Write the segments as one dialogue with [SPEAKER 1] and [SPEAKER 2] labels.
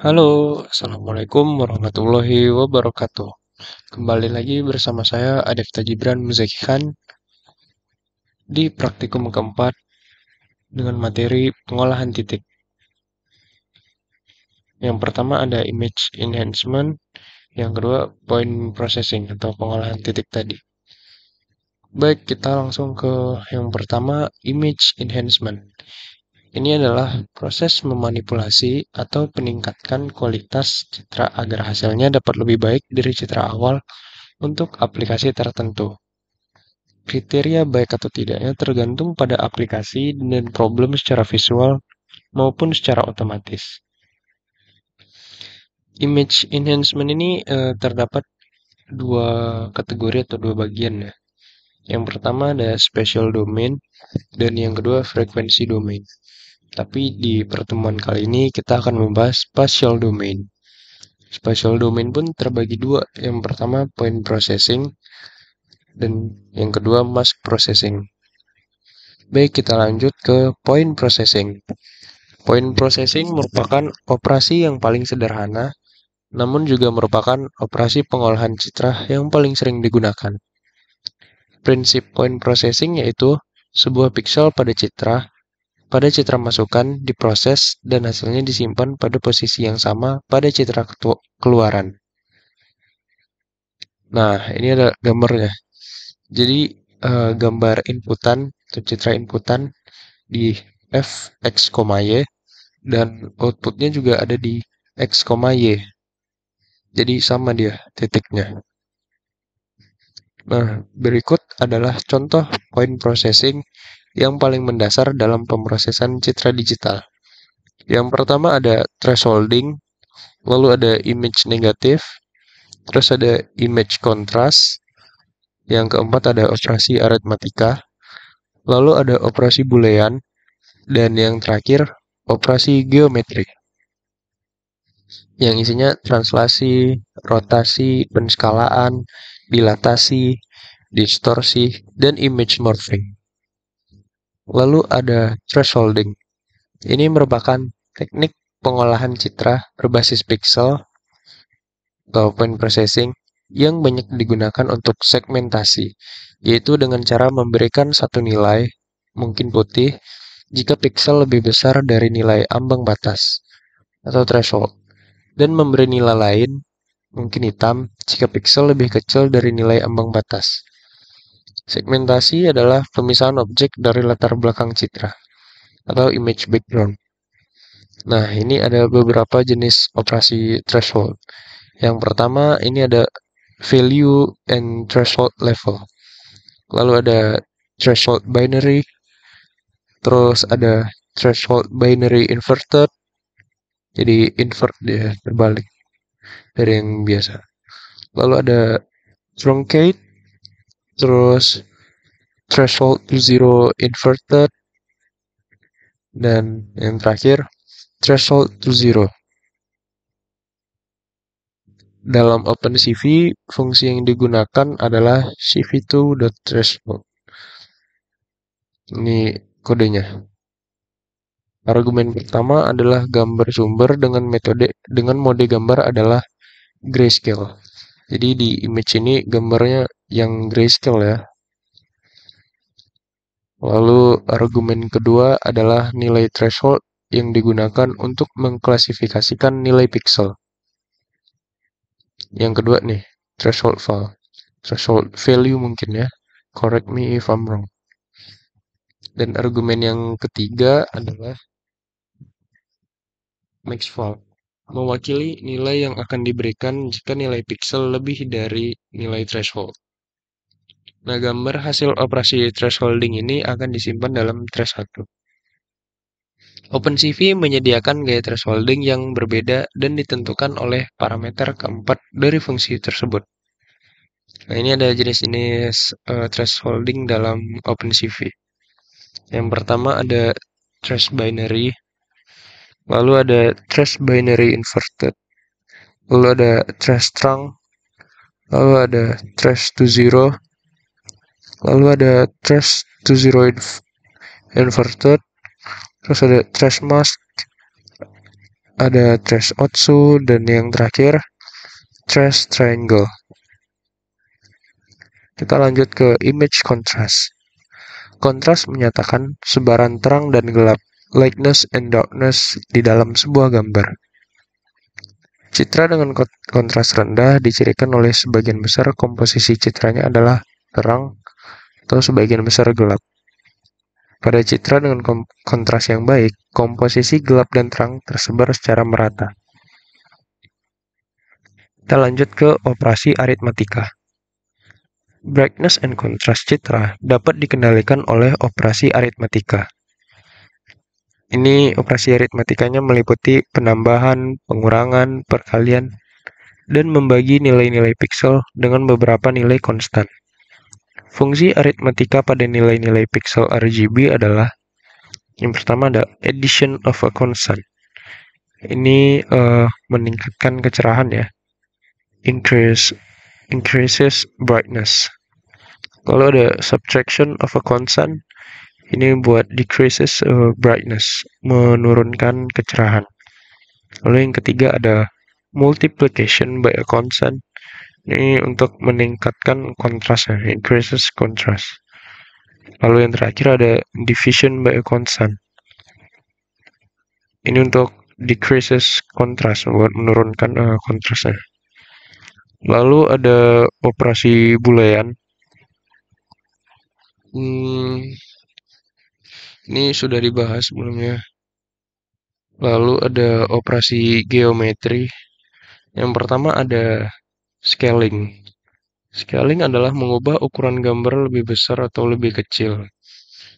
[SPEAKER 1] Halo, Assalamualaikum warahmatullahi wabarakatuh. Kembali lagi bersama saya Adefta Gibran Muzaki Khan di praktikum keempat dengan materi pengolahan titik. Yang pertama ada image enhancement, yang kedua point processing atau pengolahan titik tadi. Baik, kita langsung ke yang pertama, image enhancement. Ini adalah proses memanipulasi atau meningkatkan kualitas citra agar hasilnya dapat lebih baik dari citra awal untuk aplikasi tertentu. Kriteria baik atau tidaknya tergantung pada aplikasi dan problem secara visual maupun secara otomatis. Image enhancement ini terdapat dua kategori atau dua bagian ya. Yang pertama ada spatial domain dan yang kedua frekuensi domain. Tapi di pertemuan kali ini kita akan membahas spatial domain. Spatial domain pun terbagi dua. Yang pertama point processing dan yang kedua mask processing. Baik, kita lanjut ke point processing. Point processing merupakan operasi yang paling sederhana, namun juga merupakan operasi pengolahan citra yang paling sering digunakan. Prinsip point processing yaitu sebuah piksel pada citra masukan diproses dan hasilnya disimpan pada posisi yang sama pada citra keluaran. Nah, ini ada gambarnya. Jadi, gambar inputan atau citra inputan di f x, y dan outputnya juga ada di x, y. Jadi sama dia titiknya. Nah, berikut adalah contoh point processing yang paling mendasar dalam pemrosesan citra digital. Yang pertama ada thresholding, lalu ada image negatif, terus ada image contrast, yang keempat ada operasi aritmatika, lalu ada operasi boolean, dan yang terakhir operasi geometri. Yang isinya translasi, rotasi, penskalaan, dilatasi, distorsi, dan image morphing. Lalu ada thresholding. Ini merupakan teknik pengolahan citra berbasis pixel atau point processing yang banyak digunakan untuk segmentasi, yaitu dengan cara memberikan satu nilai, mungkin putih, jika pixel lebih besar dari nilai ambang batas atau threshold, dan memberi nilai lain, mungkin hitam, jika pixel lebih kecil dari nilai ambang batas. Segmentasi adalah pemisahan objek dari latar belakang citra, atau image background. Nah, ini ada beberapa jenis operasi threshold. Yang pertama, ini ada value and threshold level. Lalu ada threshold binary, terus ada threshold binary inverted, jadi invert dia, terbalik dari yang biasa. Lalu ada truncate, terus threshold to zero inverted, dan yang terakhir threshold to zero. Dalam OpenCV, fungsi yang digunakan adalah cv2.threshold. Ini kodenya. Argumen pertama adalah gambar sumber dengan mode gambar adalah grayscale. Jadi di image ini gambarnya yang grayscale ya. Lalu argumen kedua adalah nilai threshold yang digunakan untuk mengklasifikasikan nilai pixel. Yang kedua nih, threshold value mungkin ya. Correct me if I'm wrong. Dan argumen yang ketiga adalah maxval, mewakili nilai yang akan diberikan jika nilai pixel lebih dari nilai threshold. Nah, gambar hasil operasi thresholding ini akan disimpan dalam trace 1. OpenCV menyediakan gaya thresholding yang berbeda dan ditentukan oleh parameter keempat dari fungsi tersebut. Nah, ini ada jenis-jenis thresholding dalam OpenCV. Yang pertama ada trace binary, lalu ada trace binary inverted, lalu ada trace trunc, lalu ada trace to zero, lalu ada trace to zero inverted, terus ada trace mask, ada trace Otsu, dan yang terakhir trace triangle. Kita lanjut ke image contrast. Kontras menyatakan sebaran terang dan gelap, lightness and darkness di dalam sebuah gambar. Citra dengan kontras rendah dicirikan oleh sebagian besar komposisi citranya adalah terang atau sebagian besar gelap. Pada citra dengan kontras yang baik, komposisi gelap dan terang tersebar secara merata. Kita lanjut ke operasi aritmatika. Brightness and contrast citra dapat dikendalikan oleh operasi aritmatika. Ini operasi aritmatikanya meliputi penambahan, pengurangan, perkalian, dan membagi nilai-nilai piksel dengan beberapa nilai konstan. Fungsi aritmatika pada nilai-nilai piksel RGB adalah yang pertama ada addition of a constant. Ini meningkatkan kecerahan ya. Increases brightness. Kalau ada subtraction of a constant, ini buat decreases brightness, menurunkan kecerahan. Lalu yang ketiga ada multiplication by a constant. Ini untuk meningkatkan kontrasnya, increases contrast. Lalu yang terakhir ada division by a constant. Ini untuk decreases contrast, buat menurunkan kontrasnya. Lalu ada operasi boolean. Ini sudah dibahas sebelumnya. Lalu ada operasi geometri. Yang pertama ada scaling. Scaling adalah mengubah ukuran gambar lebih besar atau lebih kecil.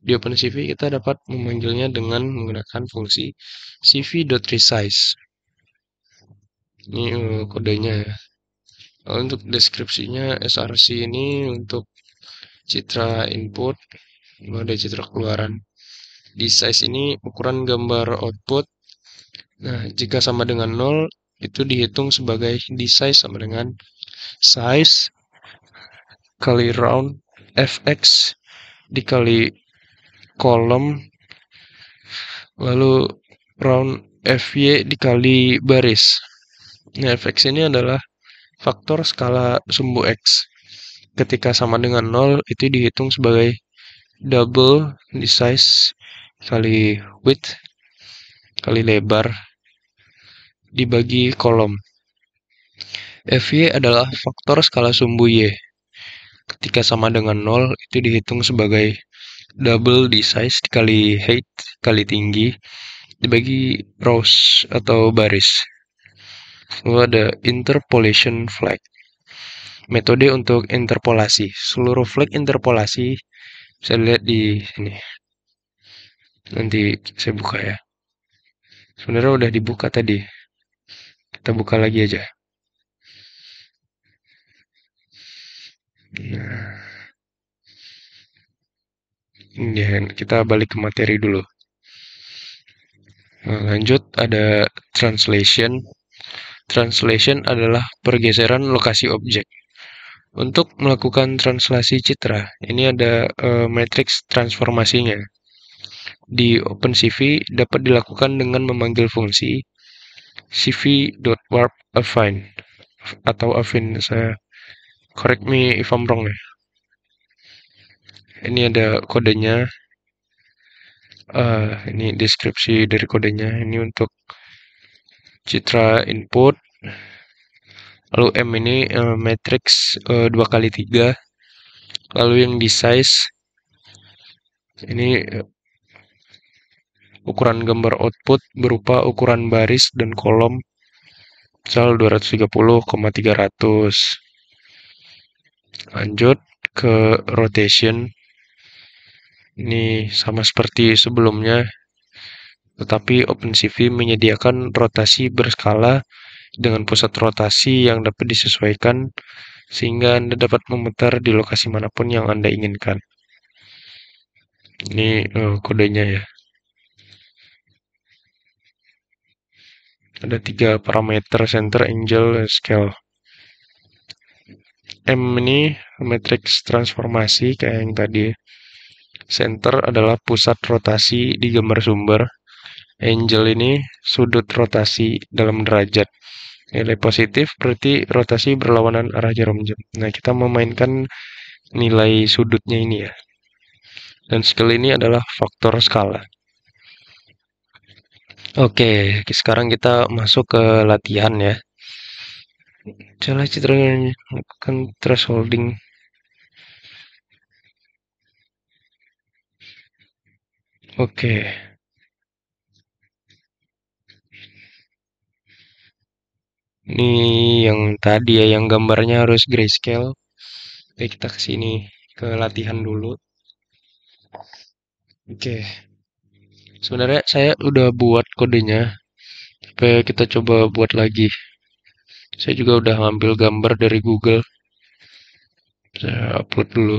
[SPEAKER 1] Di OpenCV kita dapat memanggilnya dengan menggunakan fungsi cv.resize. Ini kodenya ya. Lalu untuk deskripsinya src ini untuk citra input, ada citra keluaran. Di size ini ukuran gambar output. Nah, jika sama dengan 0, itu dihitung sebagai di size sama dengan size kali round fx dikali kolom, lalu round fy dikali baris. Nah, fx ini adalah faktor skala sumbu x. Ketika sama dengan 0, itu dihitung sebagai double di size kali width kali lebar dibagi kolom. Fy adalah faktor skala sumbu y. Ketika sama dengan 0, itu dihitung sebagai double di size dikali height kali tinggi dibagi rows atau baris. Lalu ada interpolation flag. Metode untuk interpolasi. Seluruh flag interpolasi bisa dilihat di sini. Nanti saya buka ya. Sebenarnya udah dibuka tadi. Kita buka lagi aja. Nah, ya, kita balik ke materi dulu. Nah, lanjut ada translation. Translation adalah pergeseran lokasi objek. Untuk melakukan translasi citra, ini ada matriks transformasinya. Di OpenCV dapat dilakukan dengan memanggil fungsi cv.warp-affine atau affine. Saya correct me if I'm wrong ya. Ini ada kodenya. Ini deskripsi dari kodenya. Ini untuk citra input. Lalu M ini matriks 2x3. Lalu yang di size ini ukuran gambar output berupa ukuran baris dan kolom misal 230,300. Lanjut ke rotation. Ini sama seperti sebelumnya, tetapi OpenCV menyediakan rotasi berskala dengan pusat rotasi yang dapat disesuaikan sehingga Anda dapat memutar di lokasi manapun yang Anda inginkan. Ini kodenya ya. Ada 3 parameter: center, angle, dan scale. M ini matriks transformasi kayak yang tadi. Center adalah pusat rotasi di gambar sumber. Angle ini sudut rotasi dalam derajat. Nilai positif berarti rotasi berlawanan arah jarum jam. Nah, kita memainkan nilai sudutnya ini ya. Dan skill ini adalah faktor skala. Oke, sekarang kita masuk ke latihan ya. Cara citra kan thresholding. Oke, ini yang tadi ya, yang gambarnya harus grayscale. Oke, kita ke sini ke latihan dulu. Oke, sebenarnya saya udah buat kodenya. Supaya kita coba buat lagi. Saya juga udah ngambil gambar dari Google. Saya upload dulu.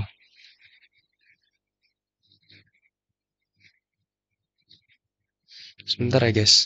[SPEAKER 1] Sebentar ya guys.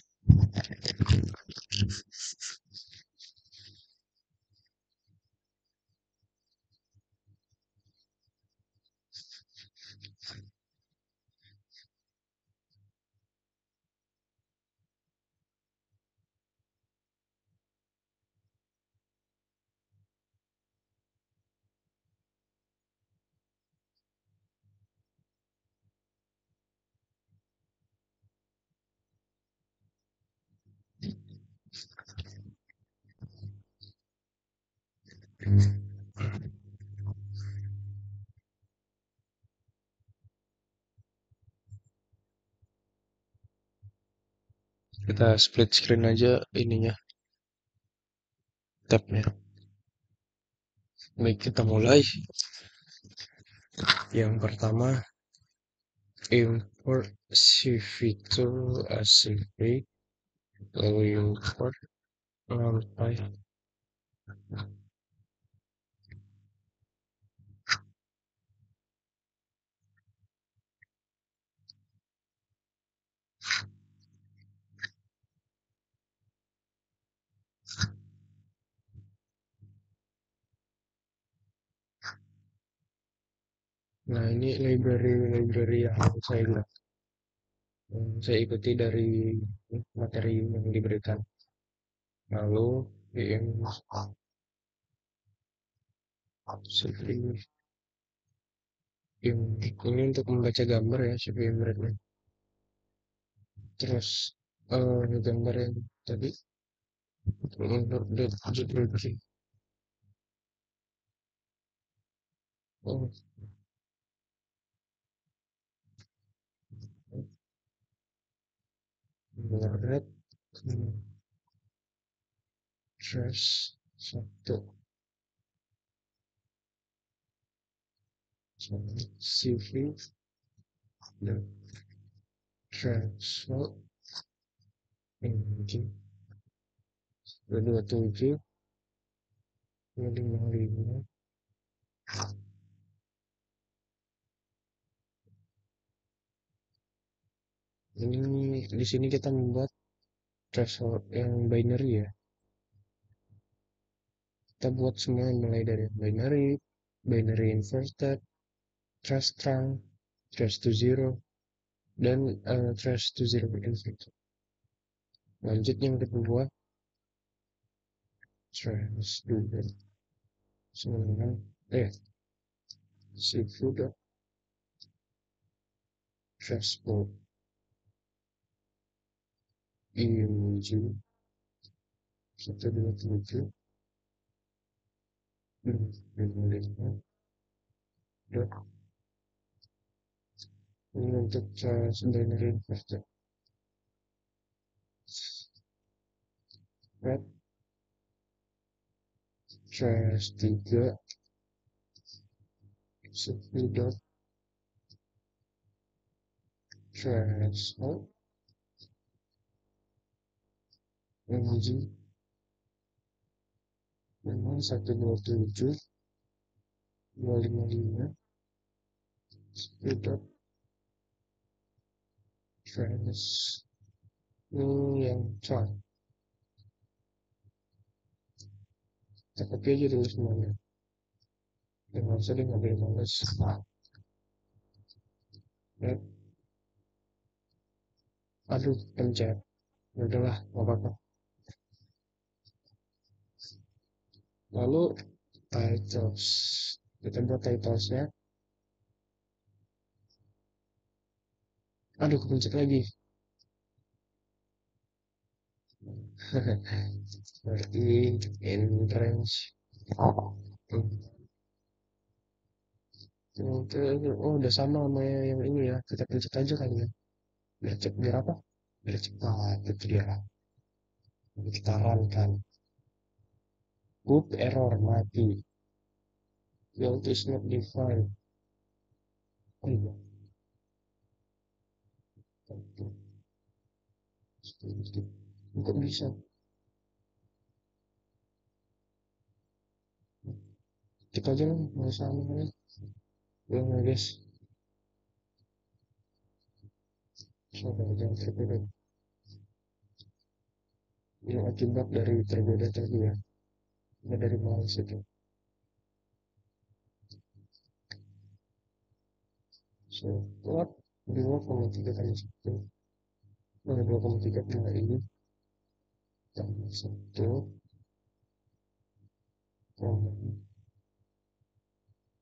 [SPEAKER 1] Kita split screen aja ininya, tabnya. Baik, kita mulai. Yang pertama, import CV to ACV, lalu import numpy. Nah, ini library yang saya ikuti dari materi yang diberikan. Lalu CV ini untuk membaca gambar ya, CV Image. Terus gambar yang tadi untuk JPG. Oh, berat. Trash satu. CV dan transfer engine 227 255. Ini di sini kita membuat threshold yang binary ya. Kita buat semua mulai dari binary, binary inverted, trace trunk, trace to zero, dan trace to zero inverted. Lanjut yang kedua, trace dua semua shift dot transport image 127 dot. Ini untuk binary inverted. Red trace 3 shift dot trace image memang 127 255 dot trace ini yang chart. Kita copy aja dulu semuanya. Jangan usah deh, nggak boleh males. Red Aduh, pencet. Ya udahlah, nggak apa-apa. Lalu titles. Kita buat titlesnya. Aduh, kepencet lagi. Berarti in range. Oh, udah sama sama yang ini ya. Kita pencet aja kali ya. Biar apa? Biar cepat. Itu dia. Kita run kan. Error mati. Field is not defined. Oh iya. Kok bisa? Kita aja lah, nggak sama ya. Ya nggak guys. Coba jangan tergoda. Yang akibat dari tergoda tadi ya. Nggak dari males itu. So, what? 2,3 kali 1. Nah, 2,3 kali ini. Tambah 1. Koma.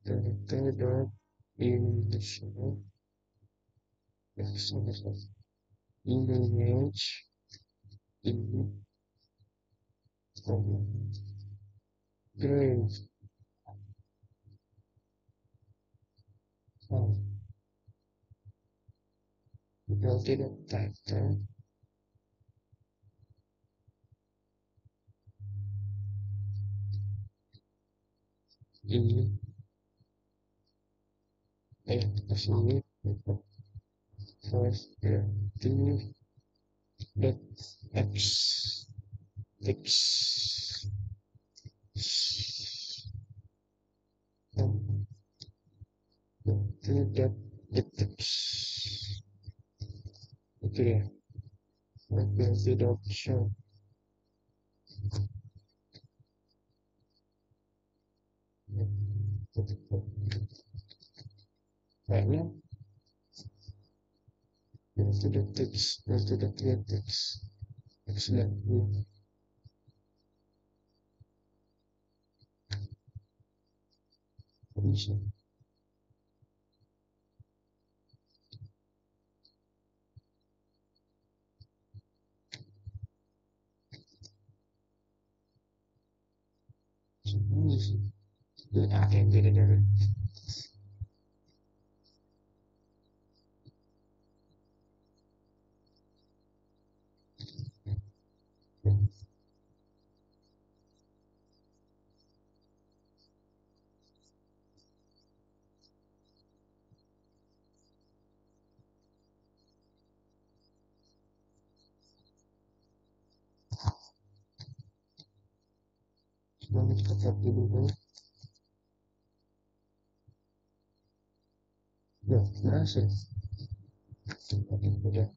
[SPEAKER 1] Dot initial. Ya, sama. Image. Ini. Koma. Grave. Oh, berarti ada title. Ini. Kasih ini. First, ya. Ini. Dot x. X. Tidak detik itu ya, berarti dot show kayaknya berarti detik berarti detik excellent bisa semua sih ada yang beda dari semuanya kita copy dulu ya berhasil udah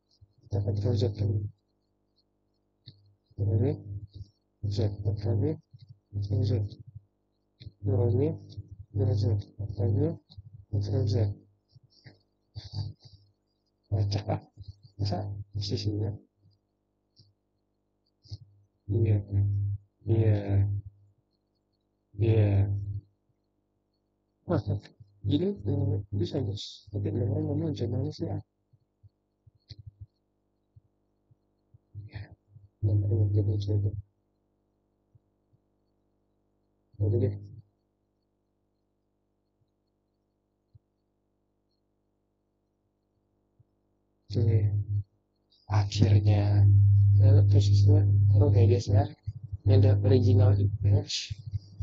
[SPEAKER 1] dapat project ini Z lagi Z ini Z lagi Z baca ah masa posisinya iya iya iya wah gini bisa guys tapi orang ngomong jurnalis ya nomor yang jadi coba udah deh oke akhirnya posisinya taruh ya guys ya ini ada original image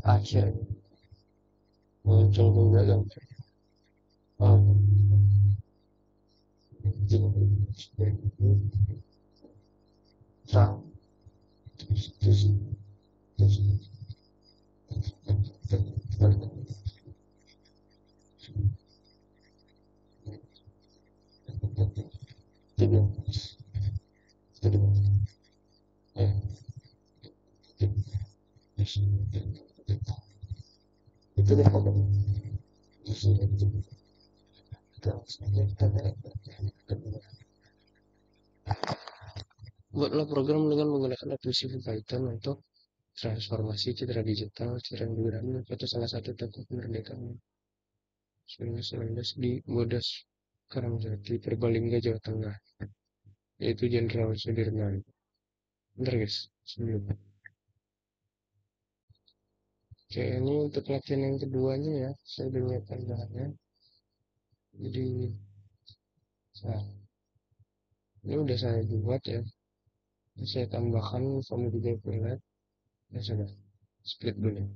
[SPEAKER 1] akhirnya muncul juga gambar original image dari terang terus terus jadi jadi eh itu deh pokoknya itu Buatlah program dengan menggunakan aplikasi Python untuk transformasi citra digital, citra gubernur, itu salah satu tokoh kemerdekaan 1919 di Bodas, Karangjati, Purbalingga, Jawa Tengah, yaitu Jenderal Sudirman. Bentar guys, sebelum. Oke, ini untuk latihan yang keduanya ya, saya udah nyiapkan bahannya. Jadi, nah, ini udah saya buat ya. Saya tambahkan form 3 pelet. Ya sudah, split dulu.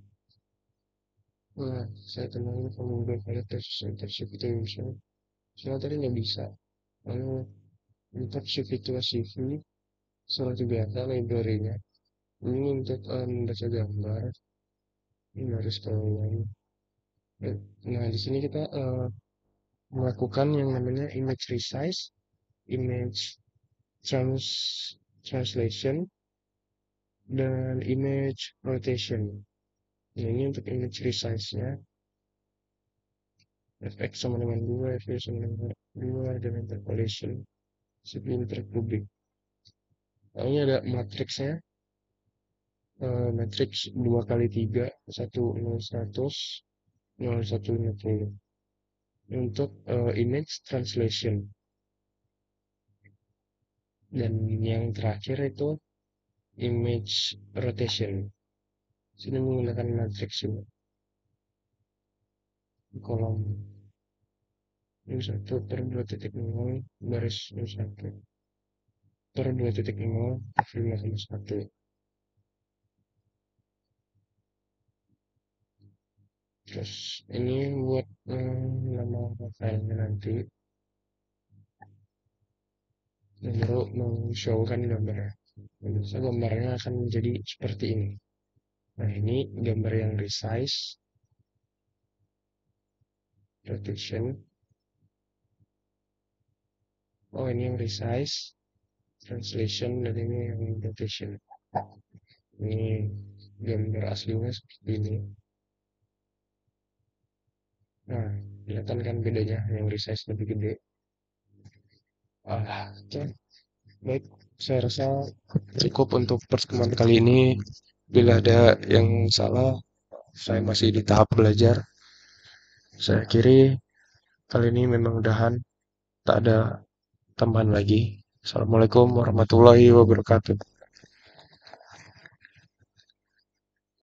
[SPEAKER 1] Nah, saya tambahkan form 3 pelet terus internship itu bisa. Soalnya tadi nggak bisa. Lalu internship itu CV, surat biasa library-nya. Ini untuk membaca gambar. Ini harus kalian. Nah, di sini kita melakukan yang namanya image resize, image trans translation, dan image rotation. Nah, ini untuk image resize-nya. Fx sama dengan 2, Fy sama dengan 2, dan interpolation. Subinter kubik. Nah, ini ada matriksnya. Matriks 2 kali 3, 1, 0, 100, 0, 1, 50. Untuk image translation. Dan yang terakhir itu image rotation. Sini menggunakan matriks ini. Kolom U1 per 2.0 baris U1 per 2.0 F5,1. Terus ini buat nama filenya nanti. Dan baru meng-showkan gambarnya. Bisa gambarnya akan menjadi seperti ini. Nah, ini gambar yang resize, rotation. Oh, ini yang resize, translation, dan ini yang rotation. Ini gambar aslinya seperti ini. Nah, kelihatan kan bedanya, yang resize lebih gede. Oke. Baik, saya rasa cukup untuk pertemuan kali ini. Bila ada yang salah, saya masih di tahap belajar. Saya akhiri kali ini memang udahan, tak ada tambahan lagi. Assalamualaikum warahmatullahi wabarakatuh.